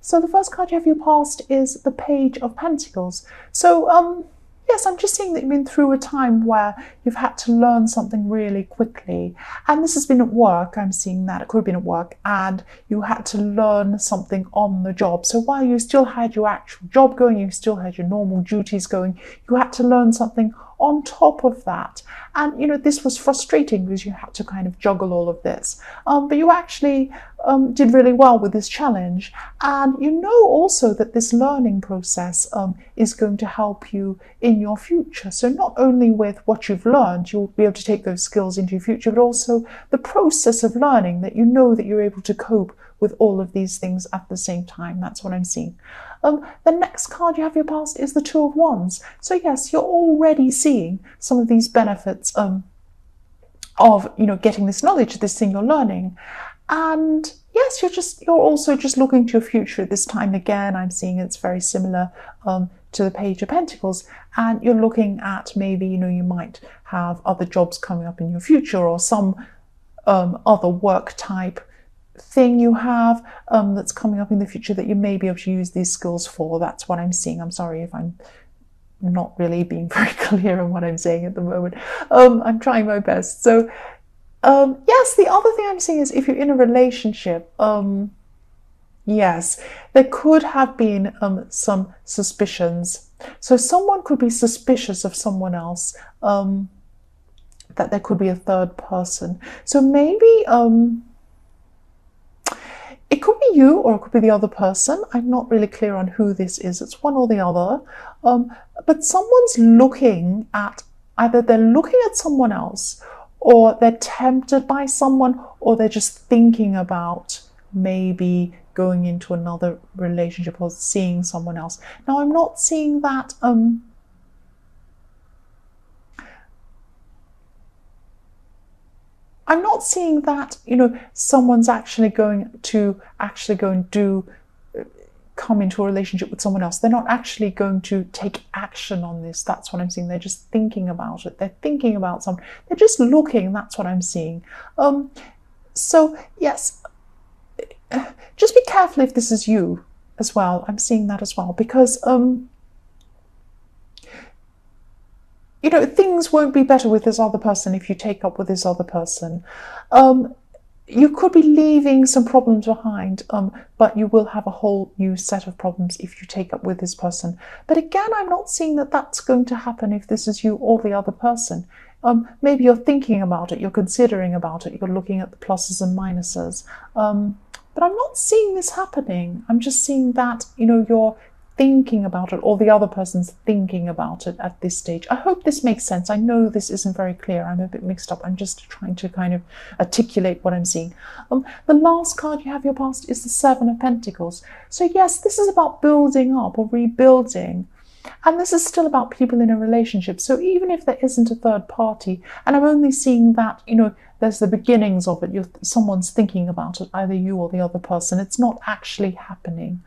So the first card you have your past is the Page of Pentacles. So yes, I'm just seeing that you've been through a time where you've had to learn something really quickly. And this has been at work. I'm seeing that. It could have been at work. And you had to learn something on the job. So while you still had your actual job going, you still had your normal duties going, you had to learn something on top of that. And, you know, this was frustrating because you had to kind of juggle all of this. But you actually did really well with this challenge. And you know also that this learning process is going to help you in your future. So not only with what you've learned, you'll be able to take those skills into your future, but also the process of learning, that you know that you're able to cope with all of these things at the same time. That's what I'm seeing. The next card you have your past is the Two of Wands. So yes, you're already seeing some of these benefits of, you know, getting this knowledge, this thing you're learning. And yes, you're also just looking to your future at this time. Again, I'm seeing it's very similar to the Page of Pentacles, and you're looking at maybe, you know, you might have other jobs coming up in your future, or some other work type thing you have that's coming up in the future that you may be able to use these skills for. That's what I'm seeing. I'm sorry if I'm not really being very clear on what I'm saying at the moment. I'm trying my best. So yes, the other thing I'm seeing is if you're in a relationship, yes, there could have been some suspicions. So someone could be suspicious of someone else, that there could be a third person. So maybe it could be you, or it could be the other person. I'm not really clear on who this is. It's one or the other. But someone's looking at, either they're looking at someone else, or they're tempted by someone, or they're just thinking about maybe going into another relationship or seeing someone else. Now, I'm not seeing that I'm not seeing that, you know, someone's actually going to come into a relationship with someone else. They're not actually going to take action on this. That's what I'm seeing. They're just thinking about it. They're thinking about someone. They're just looking. That's what I'm seeing. So yes, just be careful if this is you as well. I'm seeing that as well, because you know, things won't be better with this other person if you take up with this other person. You could be leaving some problems behind, but you will have a whole new set of problems if you take up with this person. But again, I'm not seeing that that's going to happen if this is you or the other person. Maybe you're thinking about it, you're considering about it, you're looking at the pluses and minuses. But I'm not seeing this happening. I'm just seeing that, you know, you're thinking about it, or the other person's thinking about it at this stage. I hope this makes sense. I know this isn't very clear. I'm a bit mixed up. I'm just trying to kind of articulate what I'm seeing. The last card you have your past is the Seven of Pentacles. So yes, this is about building up or rebuilding. And this is still about people in a relationship. So even if there isn't a third party, and I'm only seeing that, you know, there's the beginnings of it. Someone's thinking about it, either you or the other person. It's not actually happening.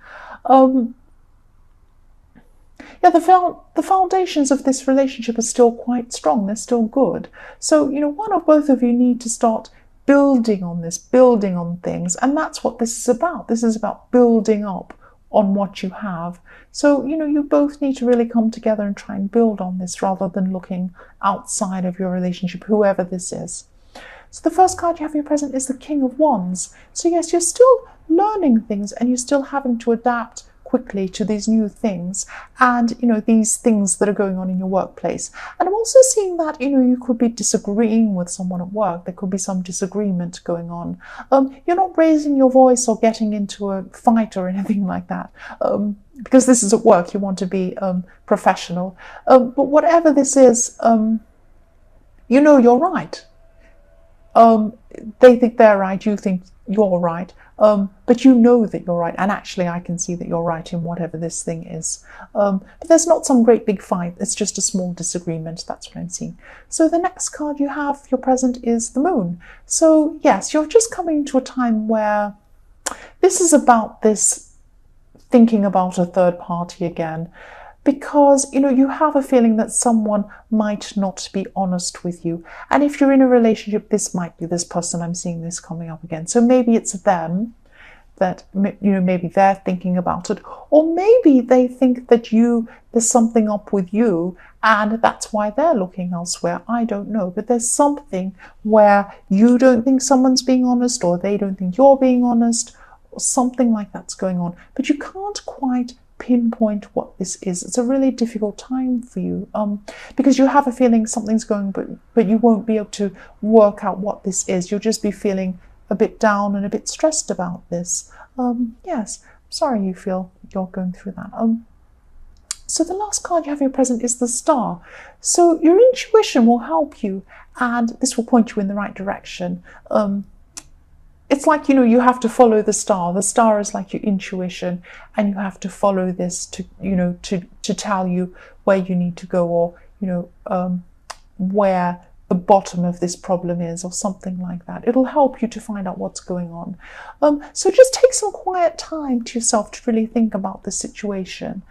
Yeah, the foundations of this relationship are still quite strong. They're still good. So, you know, one or both of you need to start building on this, building on things. And that's what this is about. This is about building up on what you have. So, you know, you both need to really come together and try and build on this rather than looking outside of your relationship, whoever this is. So the first card you have in your present is the King of Wands. So yes, you're still learning things and you're still having to adapt quickly to these new things, and you know, these things that are going on in your workplace. And I'm also seeing that, you know, you could be disagreeing with someone at work. There could be some disagreement going on. You're not raising your voice or getting into a fight or anything like that, because this is at work. You want to be professional, but whatever this is, you know, you're right. They think they're right, you think you're right, but you know that you're right, and actually I can see that you're right in whatever this thing is. But there's not some great big fight, it's just a small disagreement. That's what I'm seeing. So the next card you have, your present, is the Moon. So yes, you're just coming to a time where this is about this thinking about a third party again. Because, you know, you have a feeling that someone might not be honest with you. And if you're in a relationship, this might be this person. I'm seeing this coming up again. So maybe it's them. that, you know, maybe they're thinking about it, or maybe they think that there's something up with you and that's why they're looking elsewhere. I don't know, but there's something where you don't think someone's being honest, or they don't think you're being honest, or something like that's going on, but you can't quite pinpoint what this is. It's a really difficult time for you, because you have a feeling something's going, but you won't be able to work out what this is. You'll just be feeling a bit down and a bit stressed about this. Yes, I'm sorry you feel you're going through that. So the last card you have here present is the Star. So your intuition will help you, and this will point you in the right direction. It's like, you know, you have to follow the star. The star is like your intuition, and you have to follow this to, you know, to tell you where you need to go, or, you know, where the bottom of this problem is, or something like that. It'll help you to find out what's going on. So just take some quiet time to yourself to really think about the situation.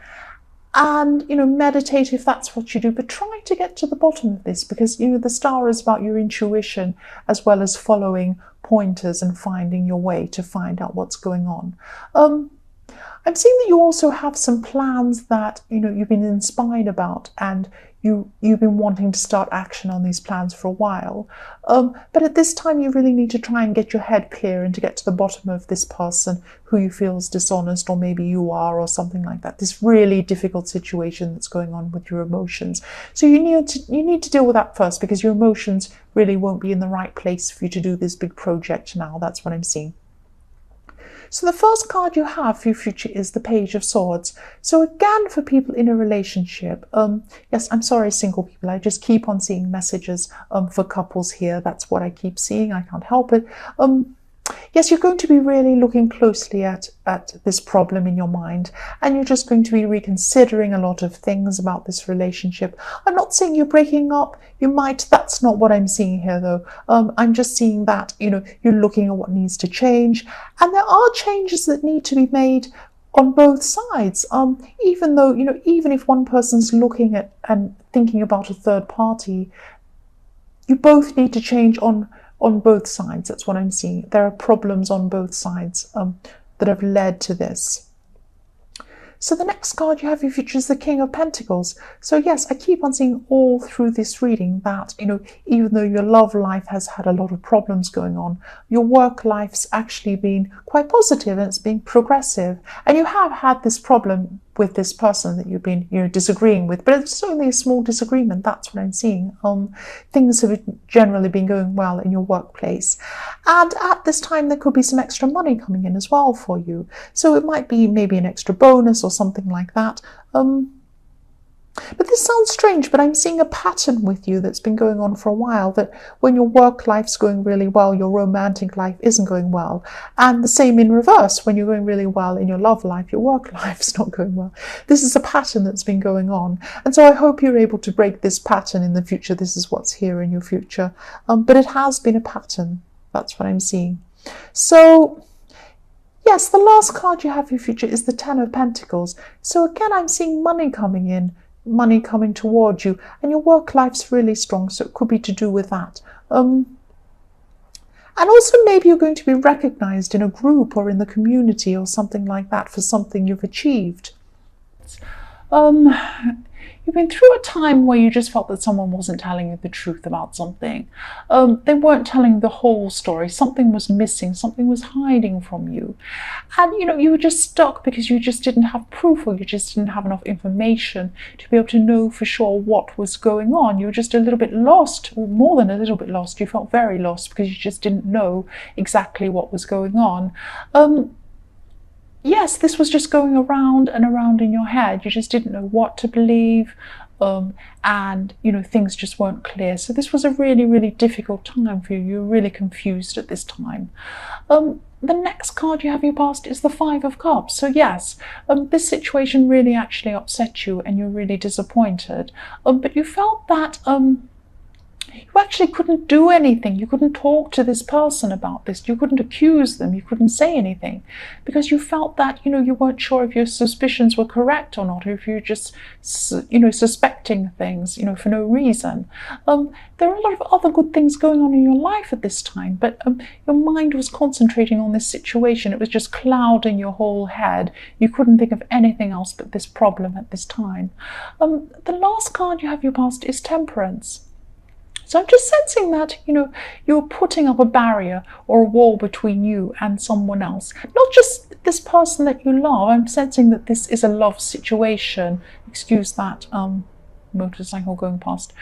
And, you know, meditate if that's what you do, but try to get to the bottom of this, because, you know, the Star is about your intuition as well as following pointers and finding your way to find out what's going on. I'm seeing that you also have some plans that, you know, you've been inspired about, and you've been wanting to start action on these plans for a while. But at this time, you really need to try and get your head clear and to get to the bottom of this person who you feel is dishonest, or maybe you are, or something like that. This really difficult situation that's going on with your emotions. So you need to deal with that first, because your emotions really won't be in the right place for you to do this big project now. That's what I'm seeing. So the first card you have for your future is the Page of Swords. So again, for people in a relationship, yes, I'm sorry, single people, I just keep on seeing messages for couples here. That's what I keep seeing. I can't help it. Yes, you're going to be really looking closely at this problem in your mind, and you're just going to be reconsidering a lot of things about this relationship. I'm not saying you're breaking up. You might. That's not what I'm seeing here, though. I'm just seeing that, you know, you're looking at what needs to change, and there are changes that need to be made on both sides. Even though, you know, even if one person's looking at and thinking about a third party, you both need to change on both sides. That's what I'm seeing. There are problems on both sides that have led to this. So the next card you have in your future is the King of Pentacles. So yes, I keep on seeing all through this reading that, you know, even though your love life has had a lot of problems going on, your work life's actually been quite positive, and it's been progressive. And you have had this problem with this person that you've been, you know, disagreeing with, but it's only a small disagreement. That's what I'm seeing. Things have generally been going well in your workplace, and at this time there could be some extra money coming in as well for you. So it might be maybe an extra bonus or something like that. But this sounds strange, but I'm seeing a pattern with you that's been going on for a while, that when your work life's going really well, your romantic life isn't going well. And the same in reverse, when you're going really well in your love life, your work life's not going well. This is a pattern that's been going on. And so I hope you're able to break this pattern in the future. This is what's here in your future. But it has been a pattern. That's what I'm seeing. So yes, the last card you have for your future is the Ten of Pentacles. So again, I'm seeing money coming in, money coming towards you, and your work life's really strong, so it could be to do with that. And also maybe you're going to be recognized in a group or in the community or something like that for something you've achieved. You've been through a time where you just felt that someone wasn't telling you the truth about something. They weren't telling the whole story. Something was missing. Something was hiding from you. And, you know, you were just stuck because you just didn't have proof, or you just didn't have enough information to be able to know for sure what was going on. You were just a little bit lost, or more than a little bit lost. You felt very lost because you just didn't know exactly what was going on. Yes, this was just going around and around in your head. You just didn't know what to believe, and, you know, things just weren't clear. So this was a really, really difficult time for you. You were really confused at this time. The next card you have in your past is the Five of Cups. So yes, this situation really actually upset you, and you're really disappointed. But you felt that you actually couldn't do anything. You couldn't talk to this person about this. You couldn't accuse them. You couldn't say anything because you felt that, you weren't sure if your suspicions were correct or not, or if you're just, suspecting things, for no reason. There are a lot of other good things going on in your life at this time, but your mind was concentrating on this situation. It was just clouding your whole head. You couldn't think of anything else but this problem at this time. The last card you have your past is Temperance. So I'm just sensing that, you're putting up a barrier or a wall between you and someone else. Not just this person that you love. I'm sensing that this is a love situation. Excuse that motorcycle going past.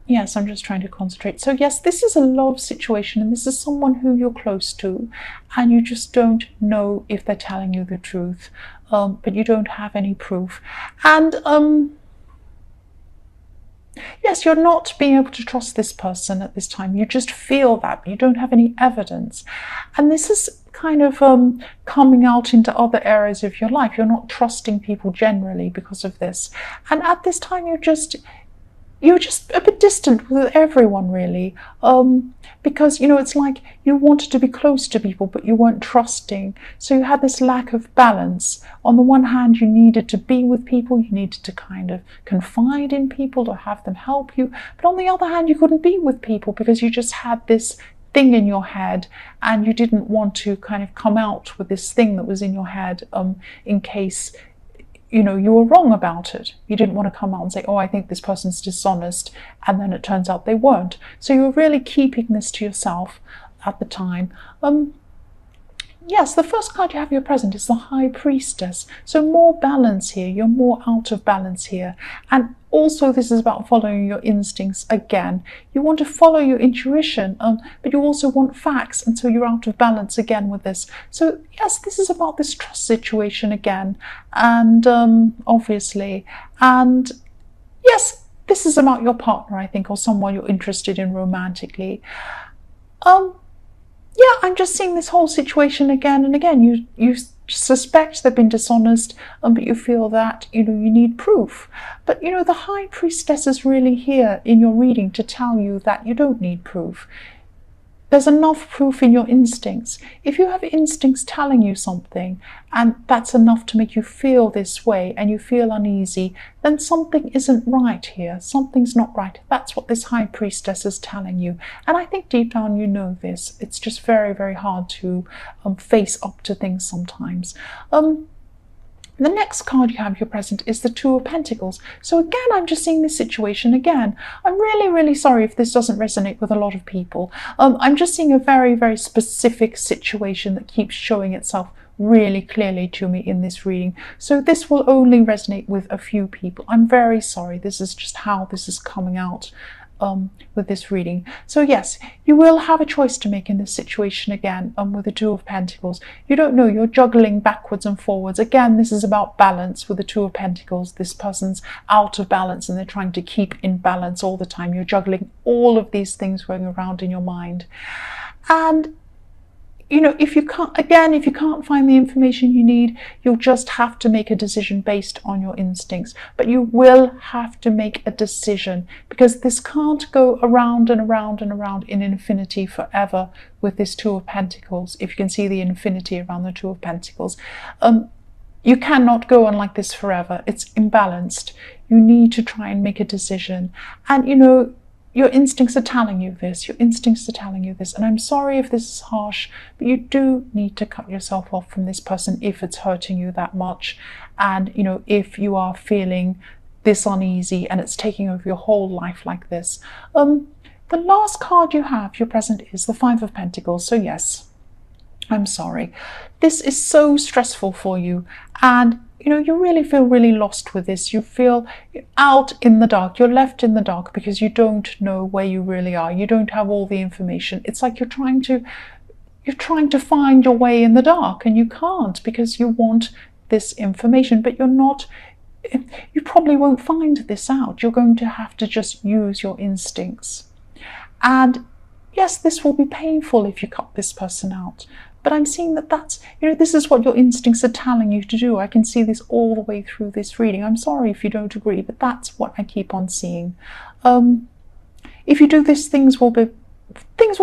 Yes, I'm just trying to concentrate. So yes, this is a love situation, and this is someone who you're close to, and you just don't know if they're telling you the truth, but you don't have any proof. And yes, you're not being able to trust this person at this time. You just feel that, but you don't have any evidence. And this is kind of coming out into other areas of your life. You're not trusting people generally because of this. And at this time, you're just a bit distant with everyone, really, because it's like you wanted to be close to people, but you weren't trusting. So you had this lack of balance. On the one hand, you needed to be with people, you needed to kind of confide in people to have them help you, but on the other hand, you couldn't be with people because you just had this thing in your head, and you didn't want to kind of come out with this thing that was in your head in case you were wrong about it. You didn't want to come out and say, oh, I think this person's dishonest, and then it turns out they weren't. So you were really keeping this to yourself at the time. Yes, the first card you have in your present is the High Priestess. So more balance here. You're more out of balance here. And also this is about following your instincts again. You want to follow your intuition, but you also want facts, and so you're out of balance again with this. So yes, this is about this trust situation again, and obviously. And yes, this is about your partner, I think, or someone you're interested in romantically. Yeah, I'm just seeing this whole situation again and again. You suspect they've been dishonest, but you feel that, you need proof. But, the High Priestess is really here in your reading to tell you that you don't need proof. There's enough proof in your instincts. If you have instincts telling you something, and that's enough to make you feel this way, and you feel uneasy, then something isn't right here. Something's not right. That's what this High Priestess is telling you. And I think deep down you know this. It's just very, very hard to face up to things sometimes. The next card you have your present is the Two of Pentacles. So again, I'm just seeing this situation again. I'm really, really sorry if this doesn't resonate with a lot of people. I'm just seeing a very, very specific situation that keeps showing itself really clearly to me in this reading. So this will only resonate with a few people. I'm very sorry. This is just how this is coming out with this reading. So yes, you will have a choice to make in this situation again with the Two of Pentacles. You don't know, you're juggling backwards and forwards. Again, this is about balance with the Two of Pentacles. This person's out of balance and they're trying to keep in balance all the time. You're juggling all of these things going around in your mind. And if you can't find the information you need, you'll just have to make a decision based on your instincts. But you will have to make a decision, because this can't go around and around and around in infinity forever with this Two of Pentacles. If you can see the infinity around the Two of Pentacles, you cannot go on like this forever. It's imbalanced. You need to try and make a decision. And your instincts are telling you this. Your instincts are telling you this. And I'm sorry if this is harsh, but you do need to cut yourself off from this person if it's hurting you that much. And, if you are feeling this uneasy and it's taking over your whole life like this. The last card you have, your present, is the Five of Pentacles. So yes, I'm sorry. This is so stressful for you. And you really feel really lost with this. You feel out in the dark. You're left in the dark because you don't know where you really are. You don't have all the information. It's like you're trying to find your way in the dark, and you can't because you want this information, but you probably won't find this out. You're going to have to just use your instincts. And yes, this will be painful if you cut this person out. But I'm seeing that's, this is what your instincts are telling you to do. I can see this all the way through this reading. I'm sorry if you don't agree, but that's what I keep on seeing. If you do this, things will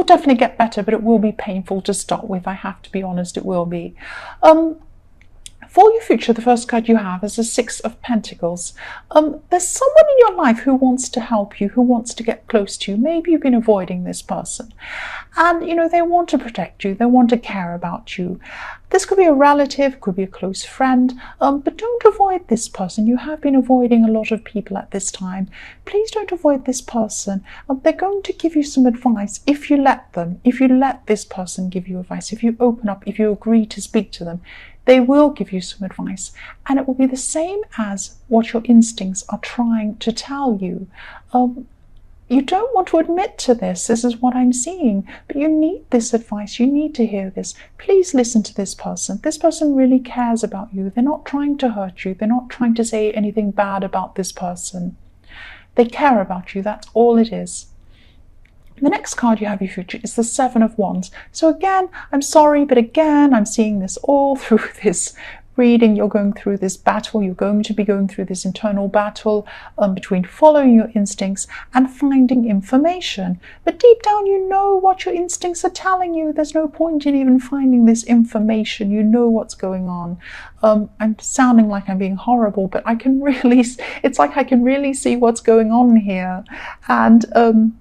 definitely get better, but it will be painful to start with. I have to be honest, it will be. For your future, the first card you have is the Six of Pentacles. There's someone in your life who wants to help you, who wants to get close to you. Maybe you've been avoiding this person. And, they want to protect you. They want to care about you. This could be a relative, could be a close friend, but don't avoid this person. You have been avoiding a lot of people at this time. Please don't avoid this person. They're going to give you some advice if you let them. If you let this person give you advice, if you open up, if you agree to speak to them, they will give you some advice, and it will be the same as what your instincts are trying to tell you. You don't want to admit to this. This is what I'm seeing, but you need this advice. You need to hear this. Please listen to this person. This person really cares about you. They're not trying to hurt you. They're not trying to say anything bad about this person. They care about you. That's all it is. The next card you have your future is the Seven of Wands. So again, I'm sorry, but again, I'm seeing this all through this reading. You're going through this battle. You're going to be going through this internal battle between following your instincts and finding information. But deep down, you know what your instincts are telling you. There's no point in even finding this information. You know what's going on. I'm sounding like I'm being horrible, but it's like I can really see what's going on here. And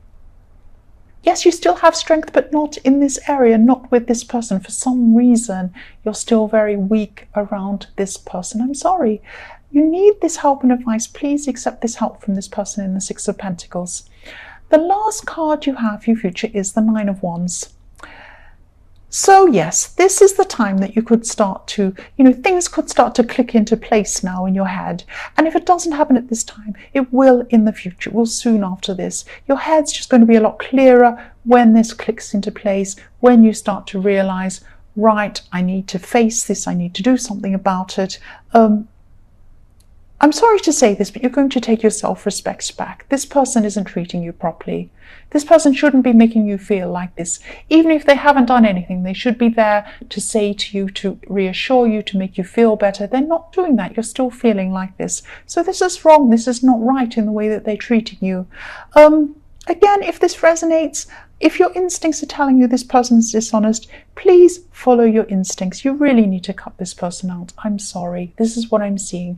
yes, you still have strength, but not in this area, not with this person. For some reason, you're still very weak around this person. I'm sorry. You need this help and advice. Please accept this help from this person in the Six of Pentacles. The last card you have for your future is the Nine of Wands. So yes, this is the time that you could start to, things could start to click into place now in your head. And if it doesn't happen at this time, it will in the future. It will soon after this. Your head's just going to be a lot clearer when this clicks into place, when you start to realize, right, I need to face this. I need to do something about it. I'm sorry to say this, but you're going to take your self-respect back. This person isn't treating you properly. This person shouldn't be making you feel like this. Even if they haven't done anything, they should be there to say to you, to reassure you, to make you feel better. They're not doing that. You're still feeling like this. So this is wrong. This is not right in the way that they're treating you. Again, if this resonates, if your instincts are telling you this person's dishonest, please follow your instincts. You really need to cut this person out. I'm sorry. This is what I'm seeing.